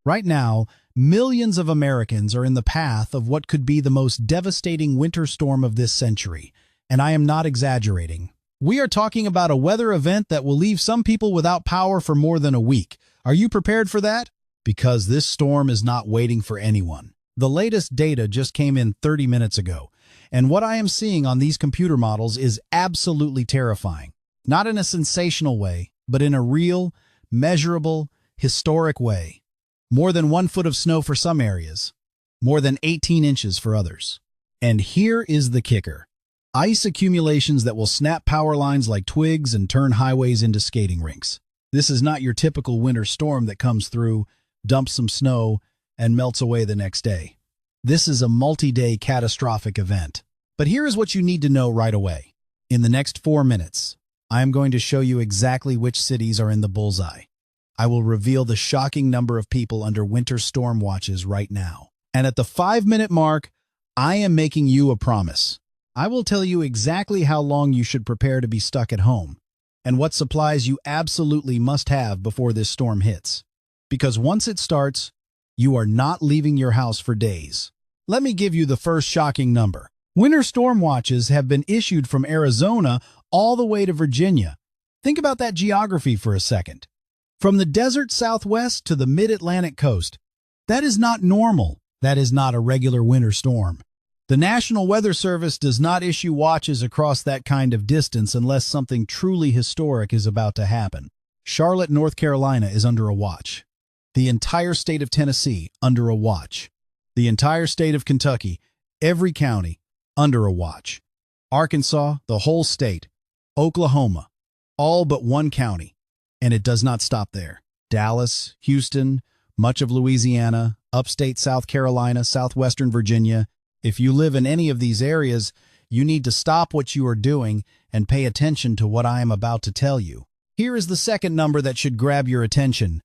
Right now, millions of Americans are in the path of what could be the most devastating winter storm of this century, and I am not exaggerating. We are talking about a weather event that will leave some people without power for more than a week. Are you prepared for that? Because this storm is not waiting for anyone. The latest data just came in 30 minutes ago, and what I am seeing on these computer models is absolutely terrifying. Not in a sensational way, but in a real, measurable, historic way. More than 1 foot of snow for some areas, more than 18 inches for others. And here is the kicker. Ice accumulations that will snap power lines like twigs and turn highways into skating rinks. This is not your typical winter storm that comes through, dumps some snow, and melts away the next day. This is a multi-day catastrophic event. But here is what you need to know right away. In the next 4 minutes, I am going to show you exactly which cities are in the bullseye. I will reveal the shocking number of people under winter storm watches right now. And at the 5-minute mark, I am making you a promise. I will tell you exactly how long you should prepare to be stuck at home, and what supplies you absolutely must have before this storm hits. Because once it starts, you are not leaving your house for days. Let me give you the first shocking number. Winter storm watches have been issued from Arizona all the way to Virginia. Think about that geography for a second. From the desert Southwest to the mid-Atlantic coast. That is not normal. That is not a regular winter storm. The National Weather Service does not issue watches across that kind of distance unless something truly historic is about to happen. Charlotte, North Carolina is under a watch. The entire state of Tennessee under a watch. The entire state of Kentucky, every county, under a watch. Arkansas, the whole state. Oklahoma, all but one county. And it does not stop there. Dallas, Houston, much of Louisiana, upstate South Carolina, southwestern Virginia. If you live in any of these areas, you need to stop what you are doing and pay attention to what I am about to tell you. Here is the second number that should grab your attention.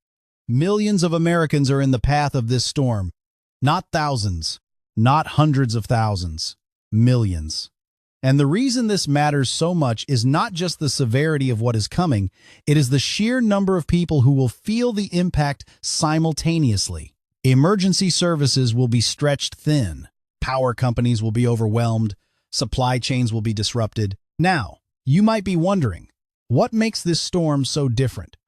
Millions of Americans are in the path of this storm. Not thousands, not hundreds of thousands, millions. And the reason this matters so much is not just the severity of what is coming, it is the sheer number of people who will feel the impact simultaneously. Emergency services will be stretched thin. Power companies will be overwhelmed. Supply chains will be disrupted. Now, you might be wondering, what makes this storm so different?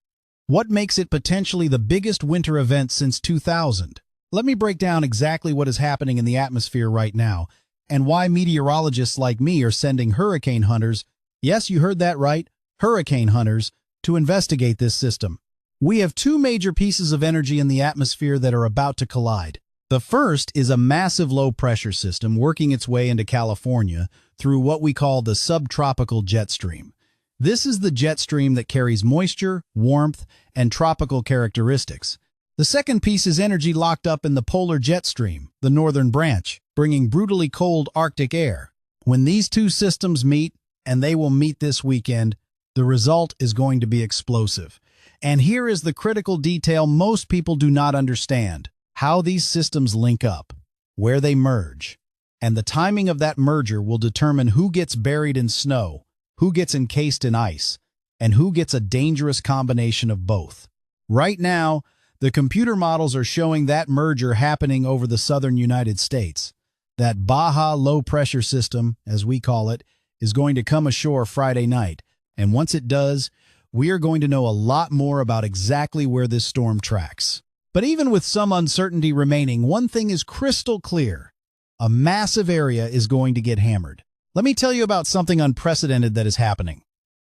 What makes it potentially the biggest winter event since 2000? Let me break down exactly what is happening in the atmosphere right now, and why meteorologists like me are sending hurricane hunters, yes, you heard that right, hurricane hunters, to investigate this system. We have 2 major pieces of energy in the atmosphere that are about to collide. The first is a massive low-pressure system working its way into California through what we call the subtropical jet stream. This is the jet stream that carries moisture, warmth, and tropical characteristics. The second piece is energy locked up in the polar jet stream, the northern branch, bringing brutally cold Arctic air. When these 2 systems meet, and they will meet this weekend, the result is going to be explosive. And here is the critical detail most people do not understand: how these systems link up, where they merge. And the timing of that merger will determine who gets buried in snow, who gets encased in ice, and who gets a dangerous combination of both. Right now, the computer models are showing that merger happening over the southern United States. That Baja low-pressure system, as we call it, is going to come ashore Friday night. And once it does, we are going to know a lot more about exactly where this storm tracks. But even with some uncertainty remaining, one thing is crystal clear. A massive area is going to get hammered. Let me tell you about something unprecedented that is happening.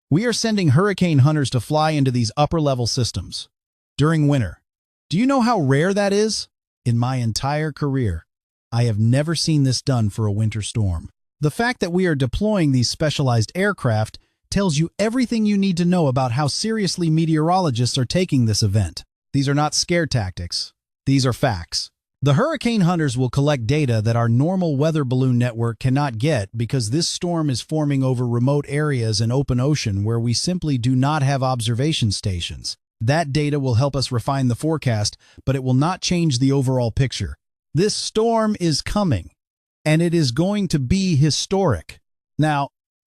We are sending hurricane hunters to fly into these upper-level systems during winter. Do you know how rare that is? In my entire career, I have never seen this done for a winter storm. The fact that we are deploying these specialized aircraft tells you everything you need to know about how seriously meteorologists are taking this event. These are not scare tactics. These are facts. The hurricane hunters will collect data that our normal weather balloon network cannot get because this storm is forming over remote areas and open ocean where we simply do not have observation stations. That data will help us refine the forecast, but it will not change the overall picture. This storm is coming, and it is going to be historic. Now,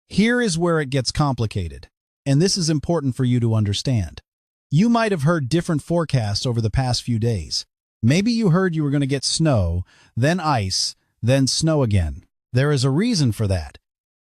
here is where it gets complicated, and this is important for you to understand. You might have heard different forecasts over the past few days. Maybe you heard you were going to get snow, then ice, then snow again. There is a reason for that.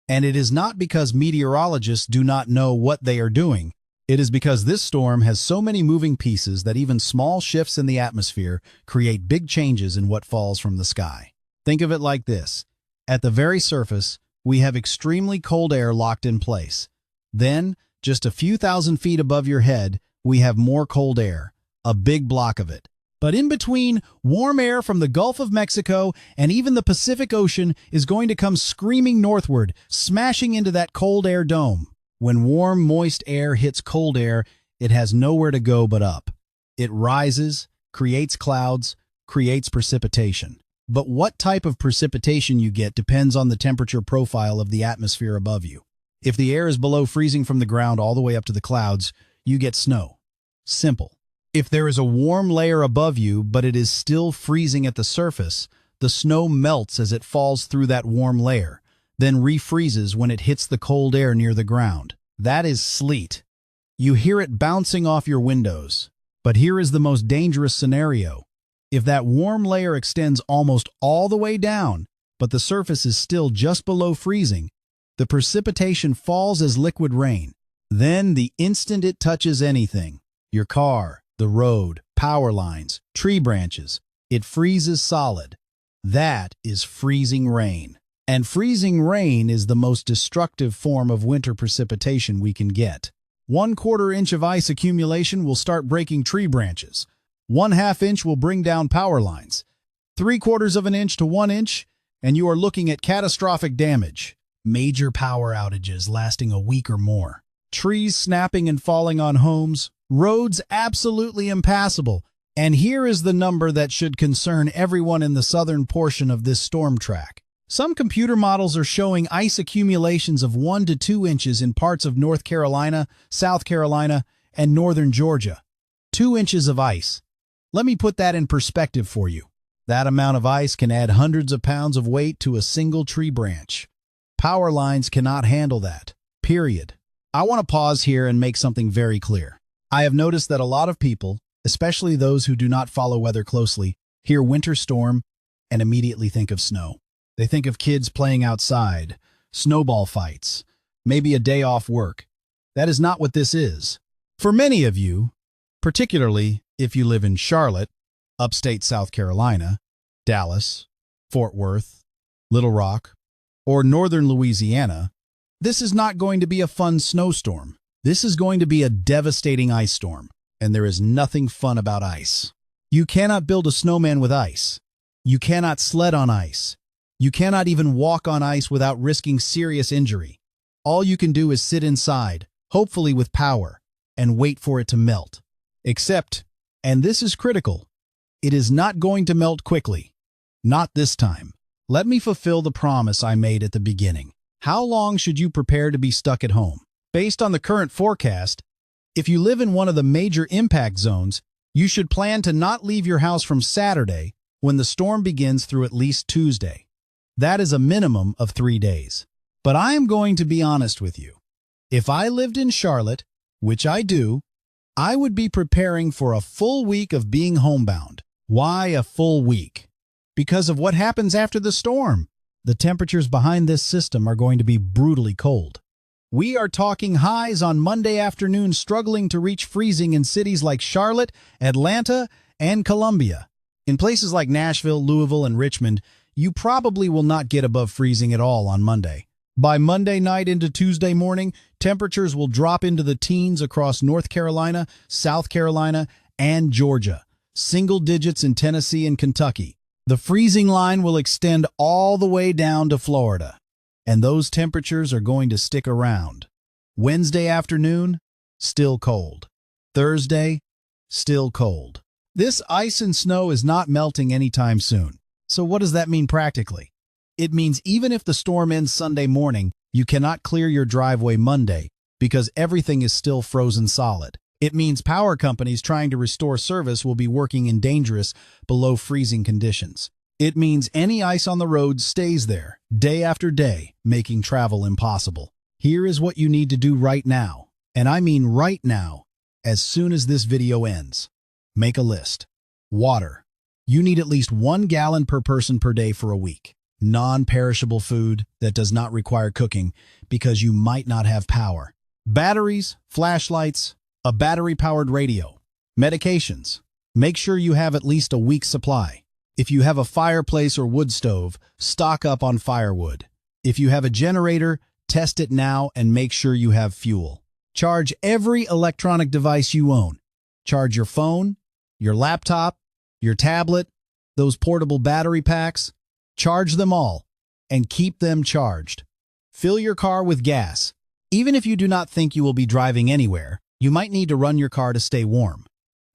And it is not because meteorologists do not know what they are doing. It is because this storm has so many moving pieces that even small shifts in the atmosphere create big changes in what falls from the sky. Think of it like this. At the very surface, we have extremely cold air locked in place. Then, just a few thousand feet above your head, we have more cold air, a big block of it. But in between, warm air from the Gulf of Mexico and even the Pacific Ocean is going to come screaming northward, smashing into that cold air dome. When warm, moist air hits cold air, it has nowhere to go but up. It rises, creates clouds, creates precipitation. But what type of precipitation you get depends on the temperature profile of the atmosphere above you. If the air is below freezing from the ground all the way up to the clouds, you get snow. Simple. If there is a warm layer above you, but it is still freezing at the surface, the snow melts as it falls through that warm layer, then refreezes when it hits the cold air near the ground. That is sleet. You hear it bouncing off your windows. But here is the most dangerous scenario. If that warm layer extends almost all the way down, but the surface is still just below freezing, the precipitation falls as liquid rain. Then, the instant it touches anything, your car, the road, power lines, tree branches, it freezes solid. That is freezing rain. And freezing rain is the most destructive form of winter precipitation we can get. 1/4 inch of ice accumulation will start breaking tree branches. 1/2 inch will bring down power lines. 3/4 of an inch to 1 inch, and you are looking at catastrophic damage. Major power outages lasting a week or more. Trees snapping and falling on homes. Roads absolutely impassable. And here is the number that should concern everyone in the southern portion of this storm track. Some computer models are showing ice accumulations of 1 to 2 inches in parts of North Carolina, South Carolina, and northern Georgia. 2 inches of ice. Let me put that in perspective for you. That amount of ice can add hundreds of pounds of weight to a single tree branch. Power lines cannot handle that. Period. I want to pause here and make something very clear. I have noticed that a lot of people, especially those who do not follow weather closely, hear winter storm and immediately think of snow. They think of kids playing outside, snowball fights, maybe a day off work. That is not what this is. For many of you, particularly if you live in Charlotte, upstate South Carolina, Dallas, Fort Worth, Little Rock, or northern Louisiana, this is not going to be a fun snowstorm. This is going to be a devastating ice storm, and there is nothing fun about ice. You cannot build a snowman with ice. You cannot sled on ice. You cannot even walk on ice without risking serious injury. All you can do is sit inside, hopefully with power, and wait for it to melt. Except, and this is critical, it is not going to melt quickly. Not this time. Let me fulfill the promise I made at the beginning. How long should you prepare to be stuck at home? Based on the current forecast, if you live in one of the major impact zones, you should plan to not leave your house from Saturday when the storm begins through at least Tuesday. That is a minimum of 3 days. But I am going to be honest with you. If I lived in Charlotte, which I do, I would be preparing for a full week of being homebound. Why a full week? Because of what happens after the storm. The temperatures behind this system are going to be brutally cold. We are talking highs on Monday afternoon struggling to reach freezing in cities like Charlotte, Atlanta, and Columbia. In places like Nashville, Louisville, and Richmond, you probably will not get above freezing at all on Monday. By Monday night into Tuesday morning, temperatures will drop into the teens across North Carolina, South Carolina, and Georgia. Single digits in Tennessee and Kentucky. The freezing line will extend all the way down to Florida. And those temperatures are going to stick around. Wednesday afternoon, still cold. Thursday, still cold. This ice and snow is not melting anytime soon. So what does that mean practically? It means even if the storm ends Sunday morning, you cannot clear your driveway Monday because everything is still frozen solid. It means power companies trying to restore service will be working in dangerous, below freezing conditions. It means any ice on the road stays there, day after day, making travel impossible. Here is what you need to do right now, and I mean right now, as soon as this video ends. Make a list. Water. You need at least 1 gallon per person per day for a week. Non-perishable food that does not require cooking because you might not have power. Batteries, flashlights, a battery-powered radio. Medications. Make sure you have at least a week's supply. If you have a fireplace or wood stove, stock up on firewood. If you have a generator, test it now and make sure you have fuel. Charge every electronic device you own. Charge your phone, your laptop, your tablet, those portable battery packs. Charge them all and keep them charged. Fill your car with gas. Even if you do not think you will be driving anywhere, you might need to run your car to stay warm.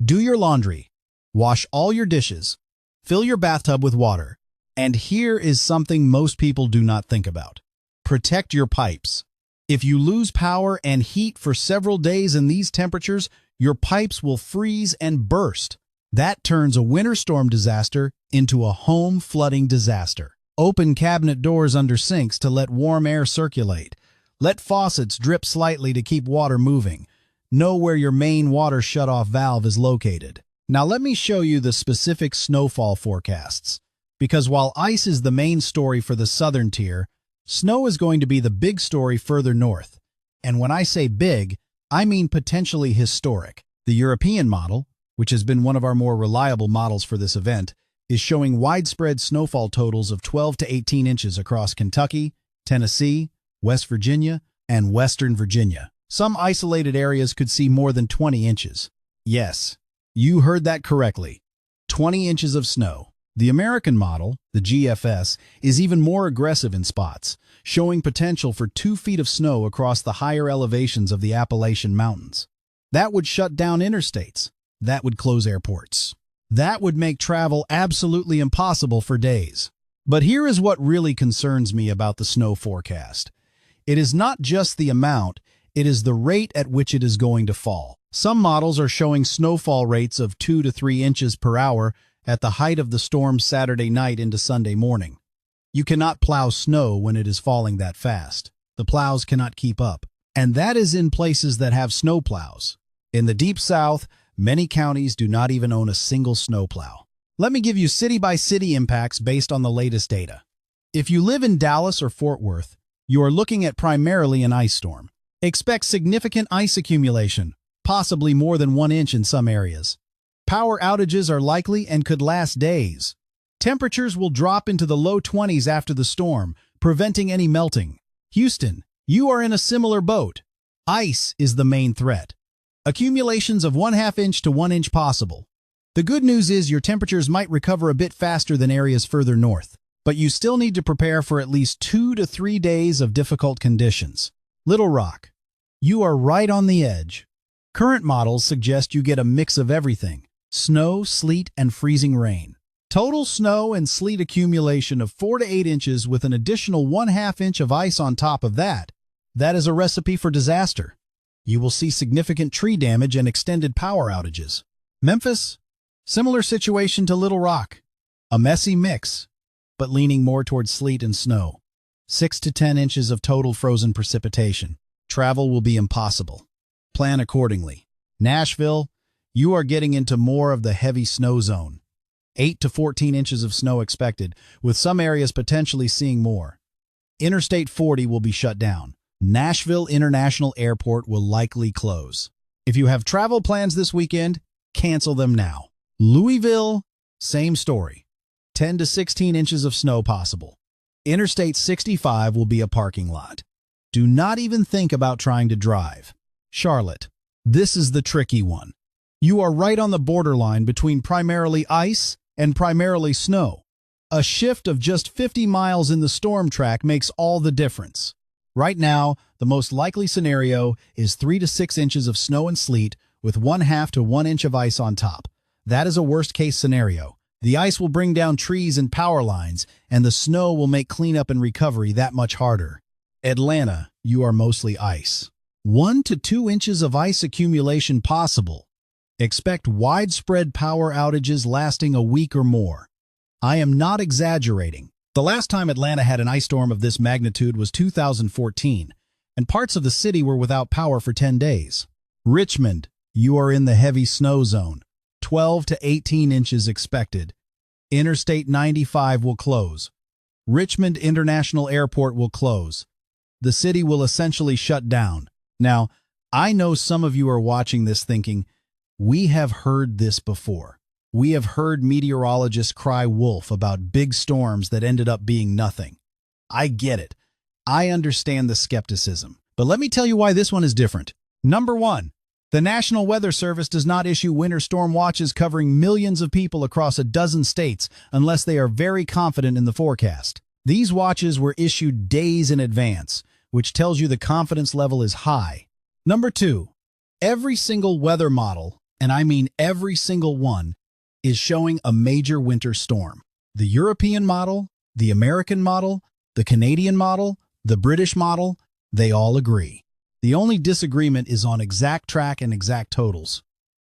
Do your laundry. Wash all your dishes. Fill your bathtub with water. And here is something most people do not think about. Protect your pipes. If you lose power and heat for several days in these temperatures, your pipes will freeze and burst. That turns a winter storm disaster into a home flooding disaster. Open cabinet doors under sinks to let warm air circulate. Let faucets drip slightly to keep water moving. Know where your main water shutoff valve is located. Now let me show you the specific snowfall forecasts. Because while ice is the main story for the southern tier, snow is going to be the big story further north. And when I say big, I mean potentially historic. The European model, which has been one of our more reliable models for this event, is showing widespread snowfall totals of 12 to 18 inches across Kentucky, Tennessee, West Virginia, and Western Virginia. Some isolated areas could see more than 20 inches. Yes, you heard that correctly. 20 inches of snow. The American model, the GFS, is even more aggressive in spots, showing potential for 2 feet of snow across the higher elevations of the Appalachian Mountains. That would shut down interstates. That would close airports. That would make travel absolutely impossible for days. But here is what really concerns me about the snow forecast. It is not just the amount, it is the rate at which it is going to fall. Some models are showing snowfall rates of 2 to 3 inches per hour at the height of the storm Saturday night into Sunday morning. You cannot plow snow when it is falling that fast. The plows cannot keep up. And that is in places that have snow plows. In the Deep South, many counties do not even own a single snowplow. Let me give you city-by-city impacts based on the latest data. If you live in Dallas or Fort Worth, you are looking at primarily an ice storm. Expect significant ice accumulation, possibly more than 1 inch in some areas. Power outages are likely and could last days. Temperatures will drop into the low 20s after the storm, preventing any melting. Houston, you are in a similar boat. Ice is the main threat. Accumulations of 1/2 inch to 1 inch possible. The good news is your temperatures might recover a bit faster than areas further north, but you still need to prepare for at least 2 to 3 days of difficult conditions. Little Rock, you are right on the edge. Current models suggest you get a mix of everything: snow, sleet, and freezing rain. Total snow and sleet accumulation of 4 to 8 inches with an additional 1/2 inch of ice on top of that. That is a recipe for disaster. You will see significant tree damage and extended power outages. Memphis, similar situation to Little Rock. A messy mix, but leaning more towards sleet and snow. 6 to 10 inches of total frozen precipitation. Travel will be impossible. Plan accordingly. Nashville, you are getting into more of the heavy snow zone. 8 to 14 inches of snow expected, with some areas potentially seeing more. Interstate 40 will be shut down. Nashville International Airport will likely close. If you have travel plans this weekend, cancel them now. Louisville, same story. 10 to 16 inches of snow possible. Interstate 65 will be a parking lot. Do not even think about trying to drive. Charlotte, this is the tricky one. You are right on the borderline between primarily ice and primarily snow. A shift of just 50 miles in the storm track makes all the difference. Right now, the most likely scenario is 3 to 6 inches of snow and sleet with 1/2 to 1 inch of ice on top. That is a worst-case scenario. The ice will bring down trees and power lines, and the snow will make cleanup and recovery that much harder. Atlanta, you are mostly ice. 1 to 2 inches of ice accumulation possible. Expect widespread power outages lasting a week or more. I am not exaggerating. The last time Atlanta had an ice storm of this magnitude was 2014, and parts of the city were without power for 10 days. Richmond, you are in the heavy snow zone. 12 to 18 inches expected. Interstate 95 will close. Richmond International Airport will close. The city will essentially shut down. Now, I know some of you are watching this thinking, we have heard this before. We have heard meteorologists cry wolf about big storms that ended up being nothing. I get it. I understand the skepticism. But let me tell you why this one is different. Number one, the National Weather Service does not issue winter storm watches covering millions of people across a dozen states unless they are very confident in the forecast. These watches were issued days in advance, which tells you the confidence level is high. Number two, every single weather model, and I mean every single one, is showing a major winter storm. The European model, the American model, the Canadian model, the British model, they all agree. The only disagreement is on exact track and exact totals,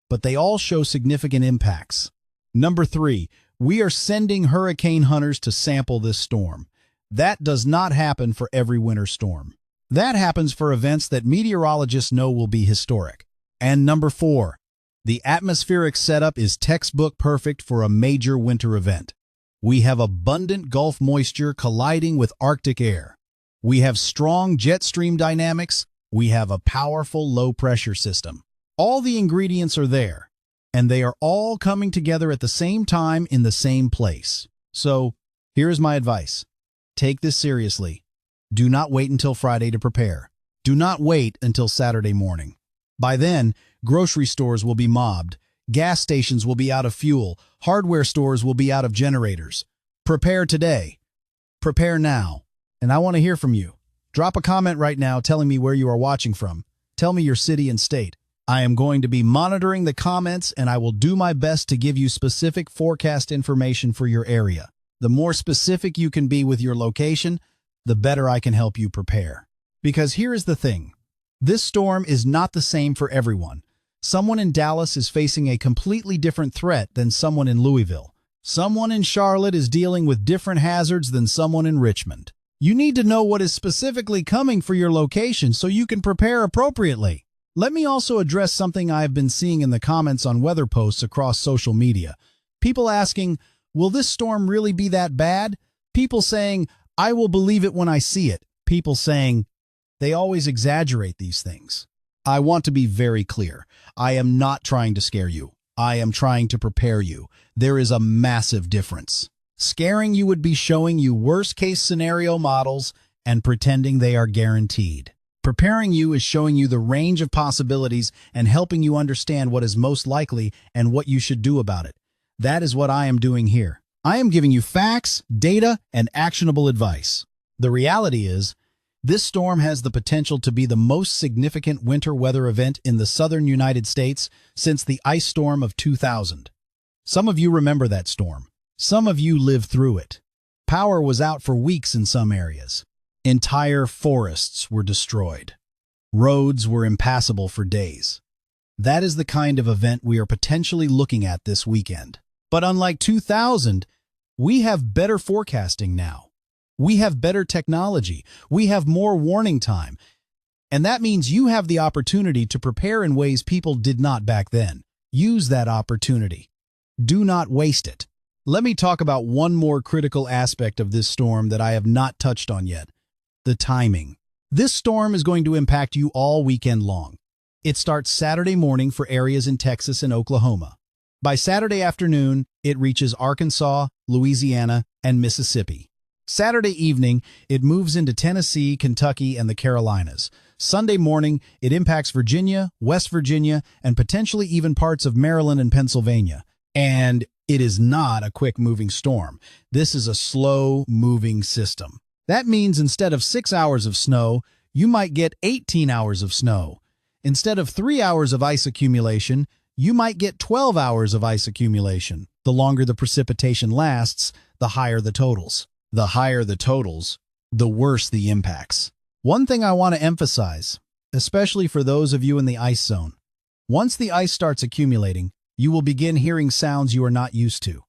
but they all show significant impacts. Number three, we are sending hurricane hunters to sample this storm. That does not happen for every winter storm. That happens for events that meteorologists know will be historic. And number four, the atmospheric setup is textbook perfect for a major winter event. We have abundant Gulf moisture colliding with Arctic air. We have strong jet stream dynamics. We have a powerful low-pressure system. All the ingredients are there, and they are all coming together at the same time in the same place. So, here is my advice. Take this seriously. Do not wait until Friday to prepare. Do not wait until Saturday morning. By then, grocery stores will be mobbed, gas stations will be out of fuel, hardware stores will be out of generators. Prepare today. Prepare now. And I want to hear from you. Drop a comment right now telling me where you are watching from. Tell me your city and state. I am going to be monitoring the comments, and I will do my best to give you specific forecast information for your area. The more specific you can be with your location, the better I can help you prepare. Because here is the thing. This storm is not the same for everyone. Someone in Dallas is facing a completely different threat than someone in Louisville. Someone in Charlotte is dealing with different hazards than someone in Richmond. You need to know what is specifically coming for your location so you can prepare appropriately. Let me also address something I have been seeing in the comments on weather posts across social media. People asking, will this storm really be that bad? People saying, I will believe it when I see it. People saying, they always exaggerate these things. I want to be very clear. I am not trying to scare you. I am trying to prepare you. There is a massive difference. Scaring you would be showing you worst-case scenario models and pretending they are guaranteed. Preparing you is showing you the range of possibilities and helping you understand what is most likely and what you should do about it. That is what I am doing here. I am giving you facts, data, and actionable advice. The reality is, this storm has the potential to be the most significant winter weather event in the southern United States since the ice storm of 2000. Some of you remember that storm. Some of you lived through it. Power was out for weeks in some areas. Entire forests were destroyed. Roads were impassable for days. That is the kind of event we are potentially looking at this weekend. But unlike 2000, we have better forecasting now. We have better technology. We have more warning time. And that means you have the opportunity to prepare in ways people did not back then. Use that opportunity. Do not waste it. Let me talk about one more critical aspect of this storm that I have not touched on yet. The timing. This storm is going to impact you all weekend long. It starts Saturday morning for areas in Texas and Oklahoma. By Saturday afternoon, it reaches Arkansas, Louisiana, and Mississippi. Saturday evening, it moves into Tennessee, Kentucky, and the Carolinas. Sunday morning, it impacts Virginia, West Virginia, and potentially even parts of Maryland and Pennsylvania. And it is not a quick-moving storm. This is a slow-moving system. That means instead of 6 hours of snow, you might get 18 hours of snow. Instead of 3 hours of ice accumulation, you might get 12 hours of ice accumulation. The longer the precipitation lasts, the higher the totals. The higher the totals, the worse the impacts. One thing I want to emphasize, especially for those of you in the ice zone, once the ice starts accumulating, you will begin hearing sounds you are not used to.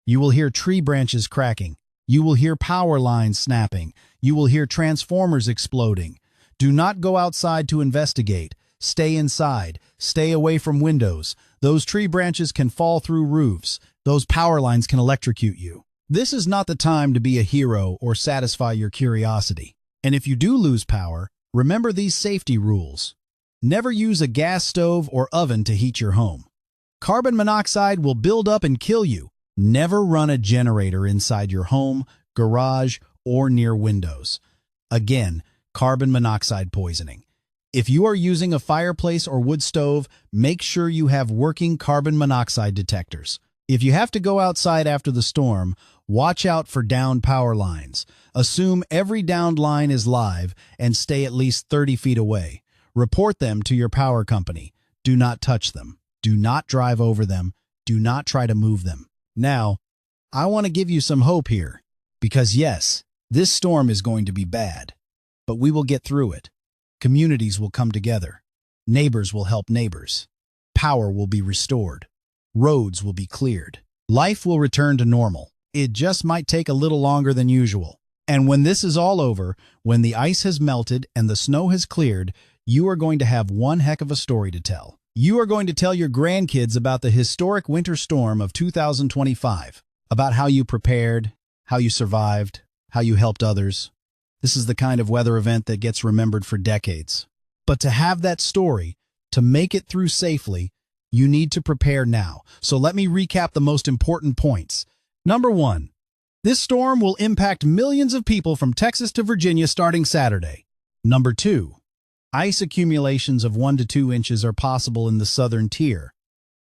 You will hear tree branches cracking. You will hear power lines snapping. You will hear transformers exploding. Do not go outside to investigate. Stay inside. Stay away from windows. Those tree branches can fall through roofs. Those power lines can electrocute you. This is not the time to be a hero or satisfy your curiosity. And if you do lose power, remember these safety rules. Never use a gas stove or oven to heat your home. Carbon monoxide will build up and kill you. Never run a generator inside your home, garage, or near windows. Again, carbon monoxide poisoning. If you are using a fireplace or wood stove, make sure you have working carbon monoxide detectors. If you have to go outside after the storm, watch out for downed power lines. Assume every downed line is live and stay at least 30 feet away. Report them to your power company. Do not touch them. Do not drive over them. Do not try to move them. Now, I want to give you some hope here, because yes, this storm is going to be bad, but we will get through it. Communities will come together. Neighbors will help neighbors. Power will be restored. Roads will be cleared. Life will return to normal. It just might take a little longer than usual. And when this is all over, when the ice has melted and the snow has cleared, you are going to have one heck of a story to tell. You are going to tell your grandkids about the historic winter storm of 2025, about how you prepared, how you survived, how you helped others. This is the kind of weather event that gets remembered for decades. But to have that story, to make it through safely, you need to prepare now. So let me recap the most important points. Number 1, this storm will impact millions of people from Texas to Virginia starting Saturday. Number 2, ice accumulations of 1 to 2 inches are possible in the southern tier,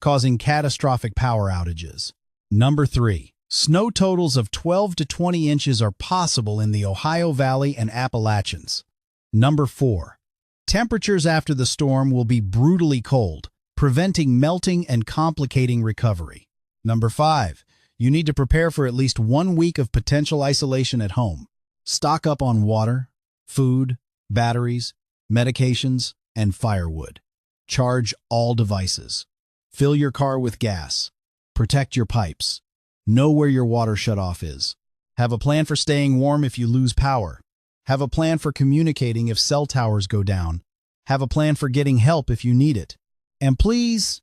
causing catastrophic power outages. Number 3, snow totals of 12 to 20 inches are possible in the Ohio Valley and Appalachians. Number 4, temperatures after the storm will be brutally cold, preventing melting and complicating recovery. Number 5, you need to prepare for at least 1 week of potential isolation at home. Stock up on water, food, batteries, medications, and firewood. Charge all devices. Fill your car with gas. Protect your pipes. Know where your water shutoff is. Have a plan for staying warm if you lose power. Have a plan for communicating if cell towers go down. Have a plan for getting help if you need it. And please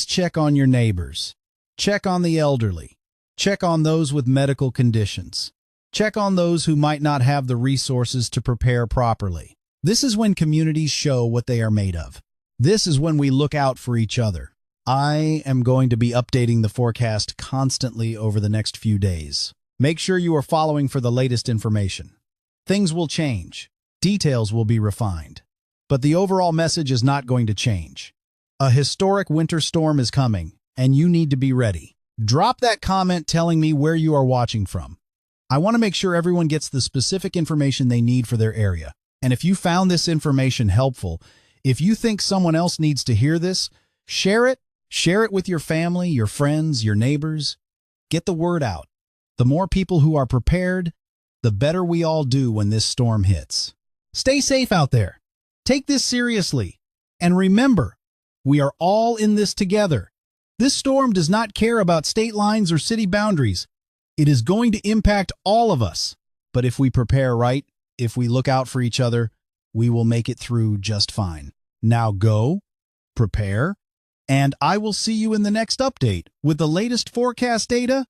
check on your neighbors. Check on the elderly. Check on those with medical conditions. Check on those who might not have the resources to prepare properly. This is when communities show what they are made of. This is when we look out for each other. I am going to be updating the forecast constantly over the next few days. Make sure you are following for the latest information. Things will change. Details will be refined. But the overall message is not going to change. A historic winter storm is coming, and you need to be ready. Drop that comment telling me where you are watching from. I want to make sure everyone gets the specific information they need for their area. And if you found this information helpful, if you think someone else needs to hear this, share it. Share it with your family, your friends, your neighbors. Get the word out. The more people who are prepared, the better we all do when this storm hits. Stay safe out there. Take this seriously. And remember, we are all in this together. This storm does not care about state lines or city boundaries. It is going to impact all of us. But if we prepare right, if we look out for each other, we will make it through just fine. Now go, prepare, and I will see you in the next update with the latest forecast data